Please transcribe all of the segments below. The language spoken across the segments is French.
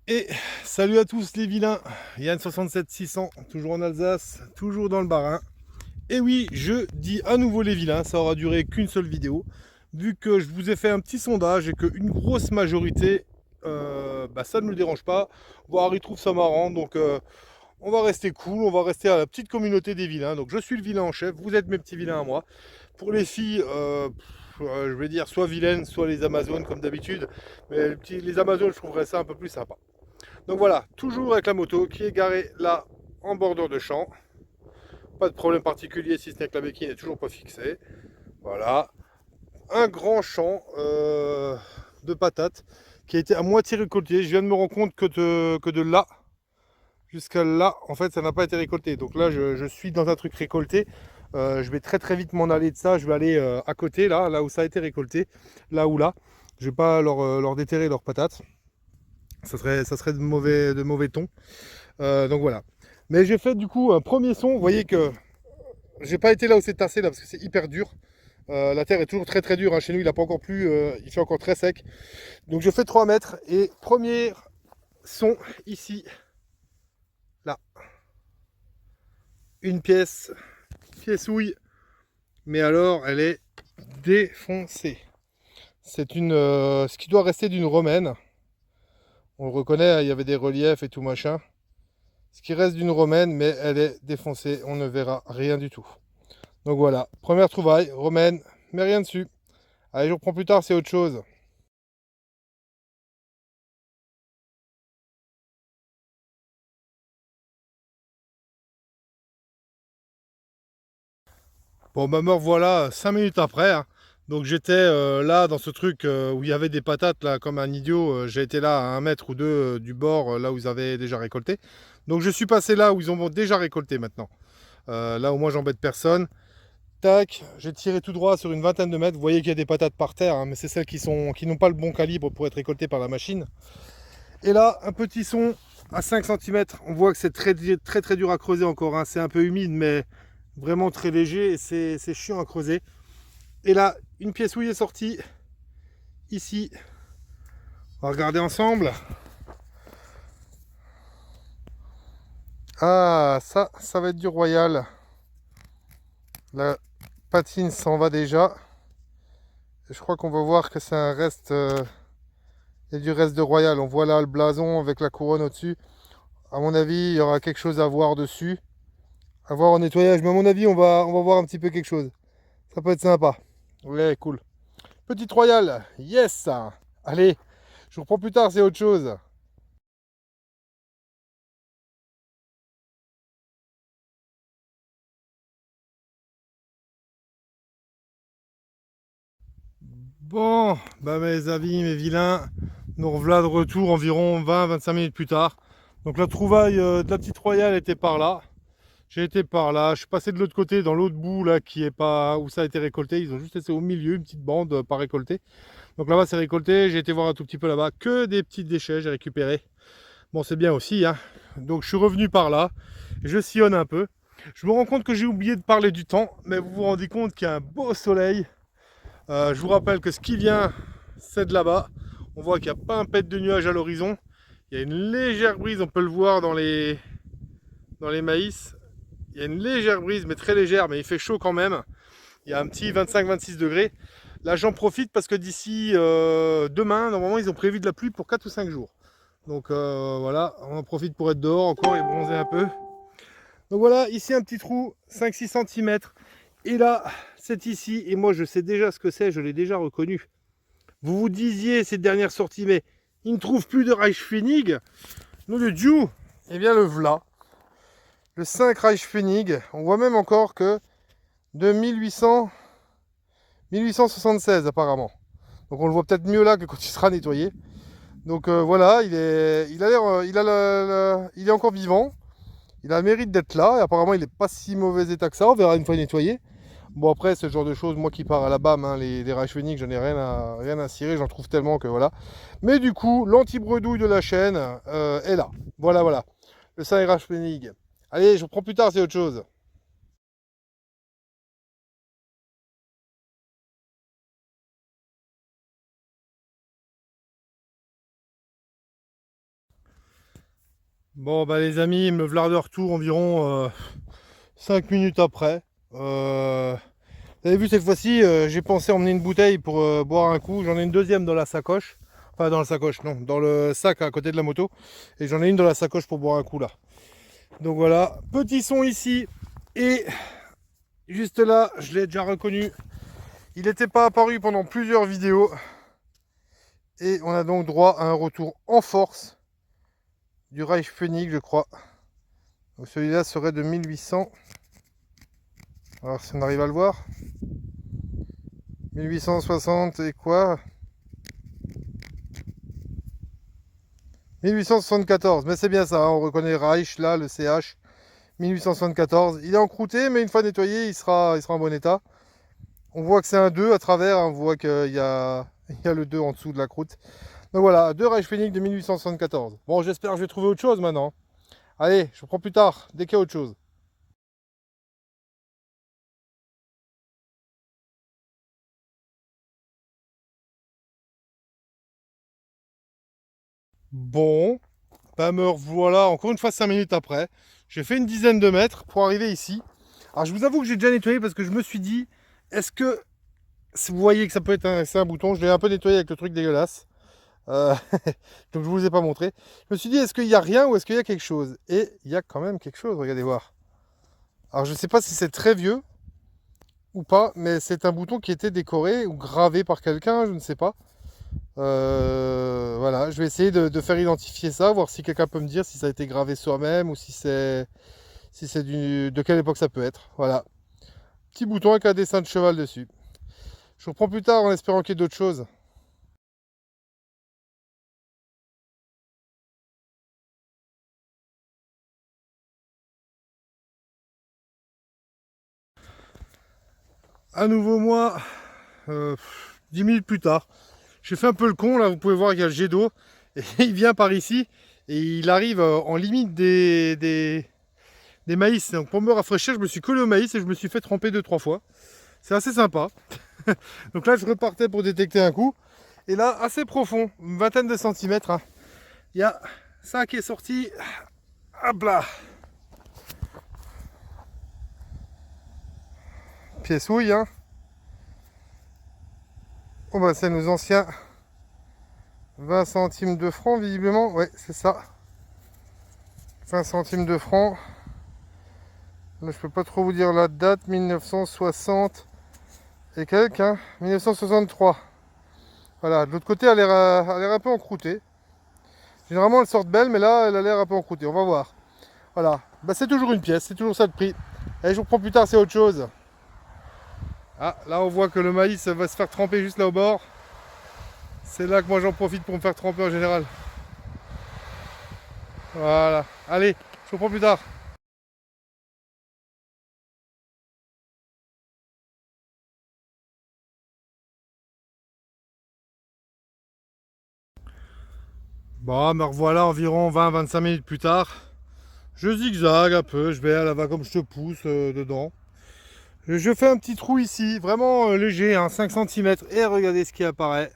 Et salut à tous les vilains, Yann 67600, toujours en Alsace, toujours dans le Bas-Rhin. Et oui, je dis à nouveau les vilains, ça aura duré qu'une seule vidéo, vu que je vous ai fait un petit sondage et qu'une grosse majorité, ça ne me dérange pas, voire ils trouvent ça marrant, donc on va rester cool, on va rester à la petite communauté des vilains. Donc je suis le vilain en chef, vous êtes mes petits vilains à moi. Pour les filles, je vais dire soit vilaines, soit les Amazones comme d'habitude, mais les Amazones je trouverais ça un peu plus sympa. Donc voilà, toujours avec la moto qui est garée là en bordure de champ. Pas de problème particulier si ce n'est que la béquille n'est toujours pas fixée. Voilà. Un grand champ de patates qui a été à moitié récolté. Je viens de me rendre compte que de là jusqu'à là, en fait, ça n'a pas été récolté. Donc là, je suis dans un truc récolté. Je vais très très vite m'en aller de ça. Je vais aller à côté, là où ça a été récolté. Là ou là. Je vais pas leur déterrer leurs patates. Ça serait de mauvais ton. Donc voilà. Mais j'ai fait du coup un premier son. Vous voyez que j'ai pas été là où c'est tassé là parce que c'est hyper dur. La terre est toujours très très dure. Hein. Chez nous, il a pas encore plu. Il fait encore très sec. Donc je fais 3 mètres. Et premier son ici. Là. Une pièce ouille. Mais alors, elle est défoncée. C'est ce qui doit rester d'une romaine. On le reconnaît, hein, il y avait des reliefs et tout machin. Ce qui reste d'une romaine, mais elle est défoncée. On ne verra rien du tout. Donc voilà, première trouvaille, romaine, mais rien dessus. Allez, je reprends plus tard, c'est autre chose. Bon, bah me revoilà 5 minutes après. Hein. Donc j'étais là dans ce truc où il y avait des patates là comme un idiot. J'ai été là à 1 mètre ou 2 du bord, là où ils avaient déjà récolté. Donc je suis passé là où ils ont déjà récolté maintenant. Là au moins j'embête personne. Tac, j'ai tiré tout droit sur une vingtaine de mètres. Vous voyez qu'il y a des patates par terre, hein, mais c'est celles qui n'ont pas le bon calibre pour être récoltées par la machine. Et là, un petit son à 5 centimètres. On voit que c'est très, très, très dur à creuser encore. Hein. C'est un peu humide, mais vraiment très léger et c'est chiant à creuser. Et là, une pièce ouille est sortie ici. On va regarder ensemble. Ah, ça va être du royal. La patine s'en va déjà. Je crois qu'on va voir que c'est un reste. Il y a du reste de royal. On voit là le blason avec la couronne au-dessus. À mon avis, il y aura quelque chose à voir dessus. À voir au nettoyage. Mais à mon avis, on va voir un petit peu quelque chose. Ça peut être sympa. Ouais, cool. Petite royale. Yes. Allez, je vous reprends plus tard, c'est autre chose. Bon, bah mes amis, mes vilains, nous revoilà de retour environ 20-25 minutes plus tard. Donc la trouvaille de la petite royale était par là. J'ai été par là, je suis passé de l'autre côté, dans l'autre bout là, qui est pas où ça a été récolté. Ils ont juste laissé au milieu une petite bande pas récoltée. Donc là-bas c'est récolté. J'ai été voir un tout petit peu là-bas, que des petits déchets j'ai récupéré. Bon, c'est bien aussi, hein. Donc je suis revenu par là, je sillonne un peu. Je me rends compte que j'ai oublié de parler du temps, mais vous vous rendez compte qu'il y a un beau soleil. Je vous rappelle que ce qui vient, c'est de là-bas. On voit qu'il n'y a pas un pet de nuage à l'horizon. Il y a une légère brise, on peut le voir dans les maïs. Il y a une légère brise, mais très légère, mais il fait chaud quand même. Il y a un petit 25-26 degrés. Là, j'en profite parce que d'ici demain, normalement, ils ont prévu de la pluie pour 4 ou 5 jours. Donc voilà, on en profite pour être dehors encore et bronzer un peu. Donc voilà, ici un petit trou, 5-6 centimètres. Et là, c'est ici. Et moi, je sais déjà ce que c'est, je l'ai déjà reconnu. Vous vous disiez cette dernière sortie, mais il ne trouve plus de Reichspfennig. Nous, le Dieu, eh bien le v'là. Le 5 Reichspfennig. On voit même encore que de 1876 apparemment. Donc on le voit peut-être mieux là que quand il sera nettoyé. Donc voilà, il a l'air, il est encore vivant. Il a le mérite d'être là. Et apparemment, il n'est pas si mauvais état que ça. On verra une fois nettoyé. Bon, après, ce genre de choses, moi qui pars à la BAM, hein, les Reichswenig, j'en ai rien à cirer. J'en trouve tellement que voilà. Mais du coup, l'anti-bredouille de la chaîne est là. Voilà, voilà. Le 5 Reichswenig. Allez, je reprends plus tard, c'est autre chose. Bon bah les amis, me voilà de retour environ 5 minutes après. Vous avez vu cette fois-ci, j'ai pensé emmener une bouteille pour boire un coup. J'en ai une deuxième dans la sacoche. Enfin dans la sacoche, non, dans le sac à côté de la moto. Et j'en ai une dans la sacoche pour boire un coup là. Donc voilà, petit son ici. Et juste là, je l'ai déjà reconnu. Il n'était pas apparu pendant plusieurs vidéos. Et on a donc droit à un retour en force du Reich Phoenix, je crois. Donc celui-là serait de 1800. Alors si on arrive à le voir. 1860 et quoi? 1874, mais c'est bien ça, hein, on reconnaît Reich là, le CH. 1874. Il est encrouté, mais une fois nettoyé, il sera en bon état. On voit que c'est un 2 à travers, hein, on voit qu'il y a, il y a le 2 en dessous de la croûte. Donc voilà, 2 Reich Phoenix de 1874. Bon, j'espère que je vais trouver autre chose maintenant. Allez, je reprends plus tard, dès qu'il y a autre chose. Bon, bah me revoilà encore une fois 5 minutes après. J'ai fait une dizaine de mètres pour arriver ici. Alors je vous avoue que j'ai déjà nettoyé parce que je me suis dit, est-ce que vous voyez que ça peut être c'est un bouton, je l'ai un peu nettoyé avec le truc dégueulasse. Euh, donc je vous ai pas montré. Je me suis dit, est-ce qu'il y a rien ou est-ce qu'il y a quelque chose? Et il y a quand même quelque chose, regardez voir. Alors je sais pas si c'est très vieux ou pas, mais c'est un bouton qui était décoré ou gravé par quelqu'un, je ne sais pas. Voilà, je vais essayer de faire identifier ça, voir si quelqu'un peut me dire si ça a été gravé soi-même ou si c'est de quelle époque ça peut être. Voilà, petit bouton avec un dessin de cheval dessus. Je reprends plus tard en espérant qu'il y ait d'autres choses. À nouveau moi, 10 minutes plus tard. J'ai fait un peu le con là, vous pouvez voir qu'il y a le jet d'eau. Et il vient par ici et il arrive en limite des maïs. Donc pour me rafraîchir, je me suis collé au maïs et je me suis fait tremper 2 3 fois. C'est assez sympa. Donc là, je repartais pour détecter un coup. Et là, assez profond, une vingtaine de centimètres, hein. Il y a ça qui est sorti. Hop là. Pièce houille, hein. Oh bah c'est nos anciens 20 centimes de francs, visiblement. Ouais, c'est ça. 20 centimes de francs. Là, je peux pas trop vous dire la date. 1960 et quelques, hein. 1963. Voilà, de l'autre côté, elle a l'air un peu encroûtée. Généralement, elles sortent belles, mais là, elle a l'air un peu encroûtée. On va voir. Voilà. Bah, c'est toujours une pièce, c'est toujours ça de prix. Allez, je vous reprends plus tard, c'est autre chose. Ah, là, on voit que le maïs va se faire tremper juste là au bord. C'est là que moi, j'en profite pour me faire tremper en général. Voilà. Allez, je vous reprends plus tard. Bon, me revoilà environ 20-25 minutes plus tard. Je zigzague un peu, je vais à la va comme je te pousse dedans. Je fais un petit trou ici, vraiment léger, hein, 5 cm. Et regardez ce qui apparaît.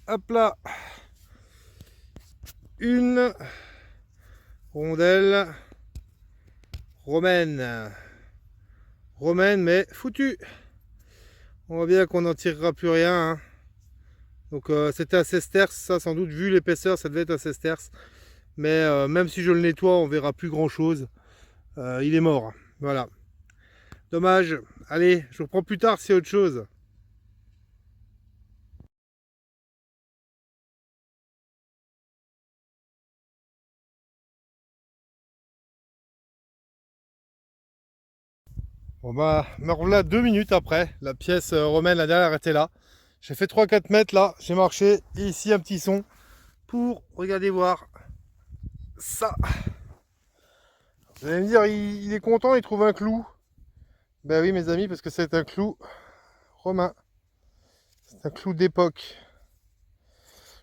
Hop là. Une rondelle romaine. Romaine, mais foutue. On voit bien qu'on n'en tirera plus rien, hein. Donc c'était un sesterce, ça sans doute, vu l'épaisseur, ça devait être un sesterce. Mais même si je le nettoie, on verra plus grand chose. Il est mort. Voilà. Dommage. Allez, je reprends plus tard, c'est autre chose. Bon bah, me revoilà 2 minutes après. La pièce romaine, la dernière était là. J'ai fait 3-4 mètres là, j'ai marché. Et ici, un petit son pour, regardez voir, ça. Vous allez me dire, il est content, il trouve un clou. Ben oui, mes amis, parce que c'est un clou romain. C'est un clou d'époque.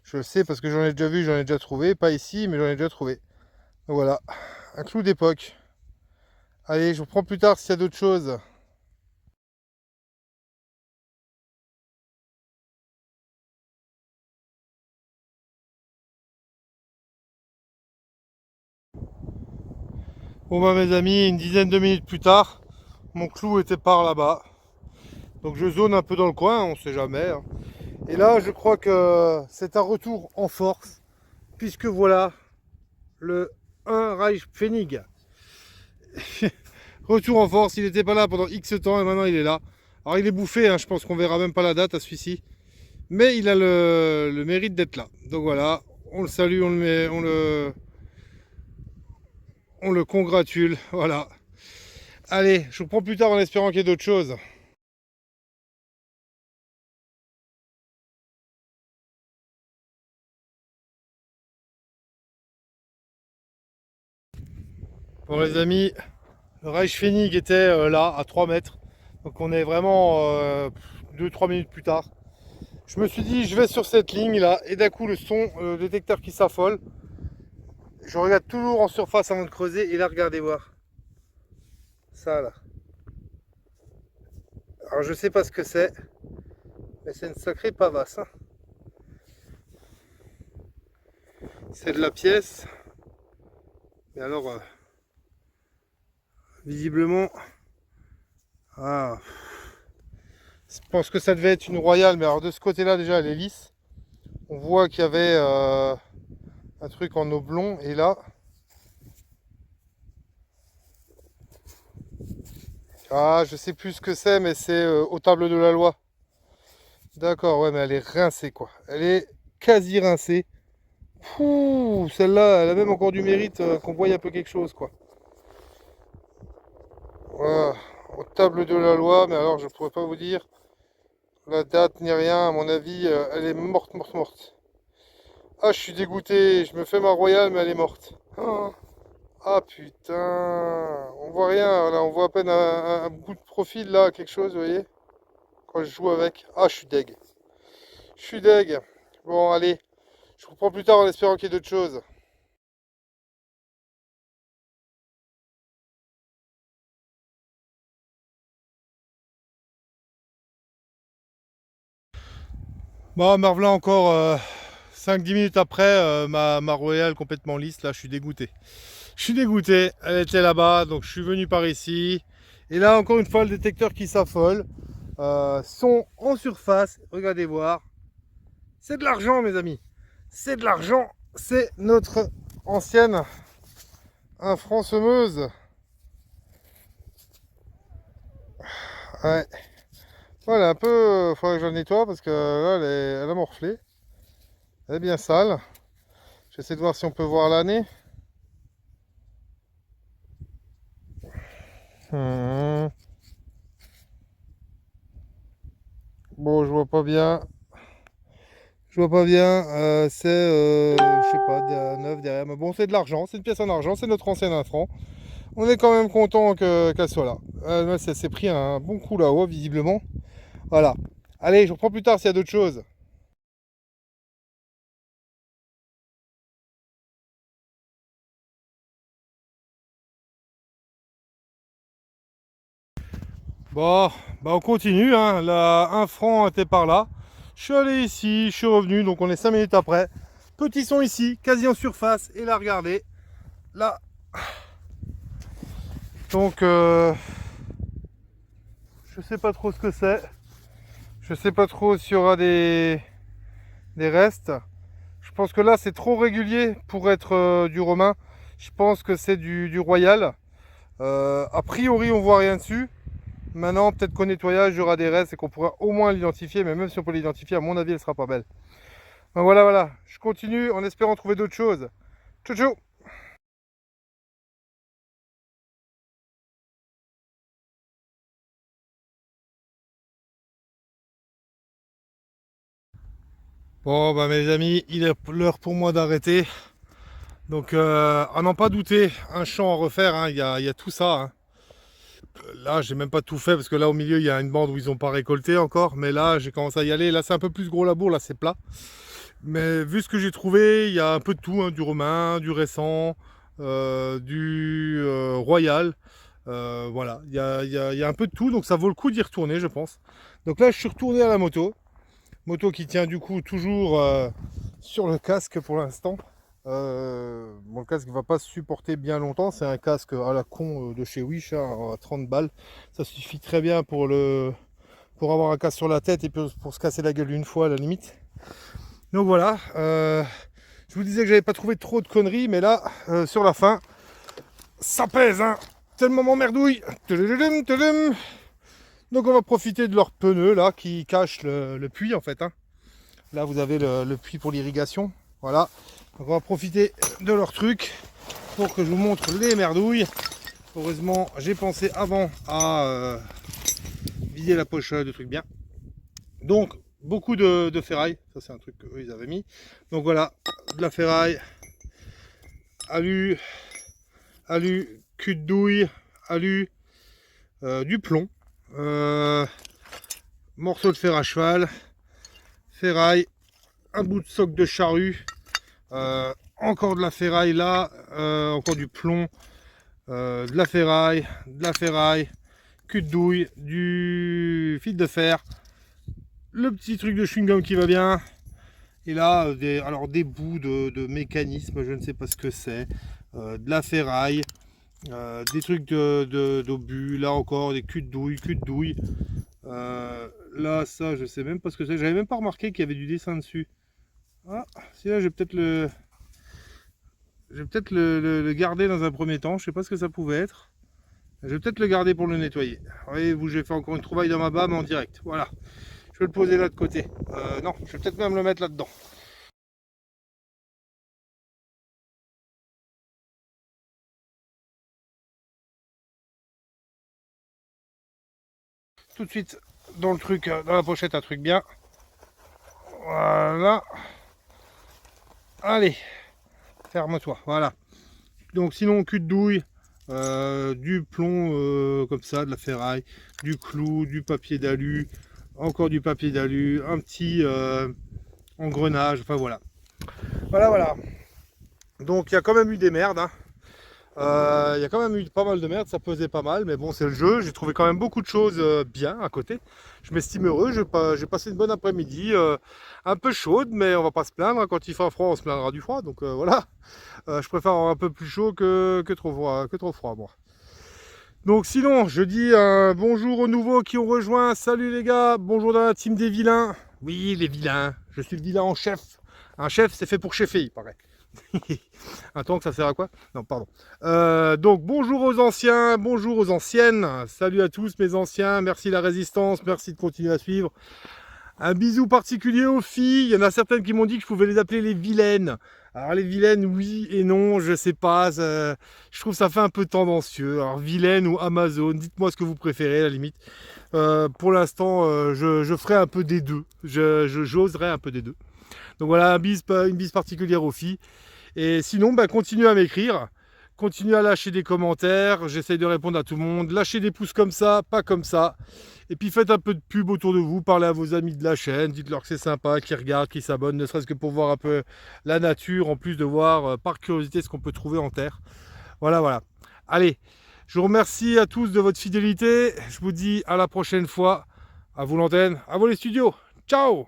Je le sais parce que j'en ai déjà vu, j'en ai déjà trouvé. Pas ici, mais j'en ai déjà trouvé. Donc voilà, un clou d'époque. Allez, je vous reprends plus tard s'il y a d'autres choses. Bon bah mes amis, une dizaine de minutes plus tard, mon clou était par là-bas. Donc je zone un peu dans le coin, on sait jamais, hein. Et là je crois que c'est un retour en force, puisque voilà le 1 Reichspfennig. Retour en force, il n'était pas là pendant X temps et maintenant il est là. Alors il est bouffé, hein, je pense qu'on verra même pas la date à celui-ci. Mais il a le mérite d'être là. Donc voilà, on le salue, on le congratule. Voilà. Allez, je vous reprends plus tard en espérant qu'il y ait d'autres choses. Bon les amis, le Reichspfennig était là, à 3 mètres. Donc on est vraiment 2-3 minutes plus tard. Je me suis dit, je vais sur cette ligne là, et d'un coup le son, le détecteur qui s'affole. Je regarde toujours en surface avant de creuser, et là regardez voir. Ça là. Alors je sais pas ce que c'est, mais c'est une sacrée pavasse, hein. C'est de la pièce. Mais alors, visiblement, ah, je pense que ça devait être une royale, mais alors de ce côté-là déjà elle est lisse. On voit qu'il y avait un truc en oblong, et là, ah, je sais plus ce que c'est, mais c'est aux tables de la loi. D'accord, ouais, mais elle est rincée quoi. Elle est quasi rincée. Celle-là, elle a même encore du mérite qu'on voie un peu quelque chose quoi. Voilà, aux tables de la loi, mais alors je pourrais pas vous dire la date ni rien, à mon avis, elle est morte, morte, morte. Ah, je suis dégoûté, je me fais ma royale, mais elle est morte. Ah putain, on voit rien, là, on voit à peine un bout de profil là, quelque chose, vous voyez, quand je joue avec. Ah, je suis deg. Je suis deg. Bon, allez, je vous reprends plus tard en espérant qu'il y ait d'autres choses. Bon, me revoilà encore 5-10 minutes après, ma royale complètement lisse, là, je suis dégoûté. Je suis dégoûté, elle était là-bas, donc je suis venu par ici. Et là, encore une fois, le détecteur qui s'affole. Son en surface, regardez voir. C'est de l'argent, mes amis. C'est de l'argent. C'est notre ancienne infransemeuse. Ouais. Voilà, un peu, faudrait que je la nettoie parce que là, elle a morflé. Elle est bien sale. J'essaie de voir si on peut voir l'année. Bon, je vois pas bien. Je vois pas bien. C'est, je sais pas, neuf derrière. Mais bon, c'est de l'argent. C'est une pièce en argent. C'est notre ancienne infran. On est quand même content qu'elle soit là. Ça s'est pris un bon coup là-haut, visiblement. Voilà. Allez, je reprends plus tard s'il y a d'autres choses. Bon, bah on continue, hein. La 1 franc était par là. Je suis allé ici, je suis revenu, donc on est 5 minutes après. Petit son ici, quasi en surface. Et là, regardez. Là. Donc, je sais pas trop ce que c'est. Je sais pas trop s'il y aura des restes. Je pense que là, c'est trop régulier pour être du romain. Je pense que c'est du royal. A priori, on voit rien dessus. Maintenant, peut-être qu'au nettoyage, il y aura des restes et qu'on pourra au moins l'identifier. Mais même si on peut l'identifier, à mon avis, elle sera pas belle. Ben voilà, voilà. Je continue en espérant trouver d'autres choses. Ciao, ciao. Bon, bah mes amis, il est l'heure pour moi d'arrêter. Donc, à n'en pas douter, un champ à refaire, hein, il y a tout ça, hein. Là, j'ai même pas tout fait parce que là, au milieu, il y a une bande où ils n'ont pas récolté encore. Mais là, j'ai commencé à y aller. Là, c'est un peu plus gros labour, là, c'est plat. Mais vu ce que j'ai trouvé, il y a un peu de tout, hein, du romain, du récent, du royal. Voilà, il y a un peu de tout, donc ça vaut le coup d'y retourner, je pense. Donc là, je suis retourné à la moto. Moto qui tient du coup toujours sur le casque pour l'instant. Mon casque va pas supporter bien longtemps. C'est un casque à la con de chez Wish hein, à 30 balles. Ça suffit très bien pour avoir un casque sur la tête et pour se casser la gueule une fois à la limite. Donc voilà. Je vous disais que j'avais pas trouvé trop de conneries, mais là, sur la fin, ça pèse, hein. Tellement m'emmerdouille. Donc on va profiter de leurs pneus là qui cachent le puits en fait. Hein. Là vous avez le puits pour l'irrigation. Voilà. Donc on va profiter de leur truc pour que je vous montre les merdouilles. Heureusement j'ai pensé avant à vider la poche de trucs bien. Donc beaucoup de ferraille. Ça c'est un truc qu'eux ils avaient mis. Donc voilà, de la ferraille, alu, cul de douille, alu, du plomb, morceau de fer à cheval, ferraille, un bout de soc de charrue, encore de la ferraille là, encore du plomb, de la ferraille, cul de douille, du fil de fer, le petit truc de chewing-gum qui va bien, et là des bouts de mécanisme, je ne sais pas ce que c'est, de la ferraille, des trucs d'obus, là encore des cul de douille, là ça je sais même pas ce que c'est, j'avais même pas remarqué qu'il y avait du dessin dessus. Ah, si là je vais peut-être le garder dans un premier temps, je sais pas ce que ça pouvait être. Je vais peut-être le garder pour le nettoyer. Voyez-vous, j'ai fait encore une trouvaille dans ma bâme en direct. Voilà. Je vais le poser là de côté. Non, je vais peut-être même le mettre là-dedans. Tout de suite dans le truc, dans la pochette, un truc bien. Voilà. Allez, ferme-toi. Voilà. Donc sinon, cul de douille, du plomb comme ça, de la ferraille, du clou, du papier d'alu, encore du papier d'alu, un petit engrenage, enfin voilà. Voilà. Donc il y a quand même eu des merdes. Hein. Il y a quand même eu pas mal de merde, ça pesait pas mal, mais bon c'est le jeu, j'ai trouvé quand même beaucoup de choses bien à côté. Je m'estime heureux, j'ai passé une bonne après-midi, un peu chaude, mais on va pas se plaindre, quand il fera froid on se plaindra du froid, donc voilà. Je préfère avoir un peu plus chaud que trop froid moi. Donc sinon, je dis bonjour aux nouveaux qui ont rejoint, salut les gars, bonjour dans la team des vilains. Oui les vilains, je suis le vilain en chef. Un chef c'est fait pour cheffer il paraît. Attends, que ça sert à quoi? Non, pardon. Donc, bonjour aux anciens, bonjour aux anciennes. Salut à tous mes anciens, merci la résistance, merci de continuer à suivre. Un bisou particulier aux filles. Il y en a certaines qui m'ont dit que je pouvais les appeler les vilaines. Alors, les vilaines, oui et non, je sais pas. Je trouve ça fait un peu tendancieux. Alors, vilaine ou Amazon, dites-moi ce que vous préférez à la limite. Pour l'instant, je ferai un peu des deux. J'oserai un peu des deux. Donc voilà, une bise particulière aux filles. Et sinon, continuez à m'écrire. Continuez à lâcher des commentaires. J'essaye de répondre à tout le monde. Lâchez des pouces comme ça, pas comme ça. Et puis faites un peu de pub autour de vous. Parlez à vos amis de la chaîne. Dites-leur que c'est sympa, qu'ils regardent, qu'ils s'abonnent. Ne serait-ce que pour voir un peu la nature. En plus de voir par curiosité ce qu'on peut trouver en terre. Voilà. Allez, je vous remercie à tous de votre fidélité. Je vous dis à la prochaine fois. À vous l'antenne, à vous les studios. Ciao!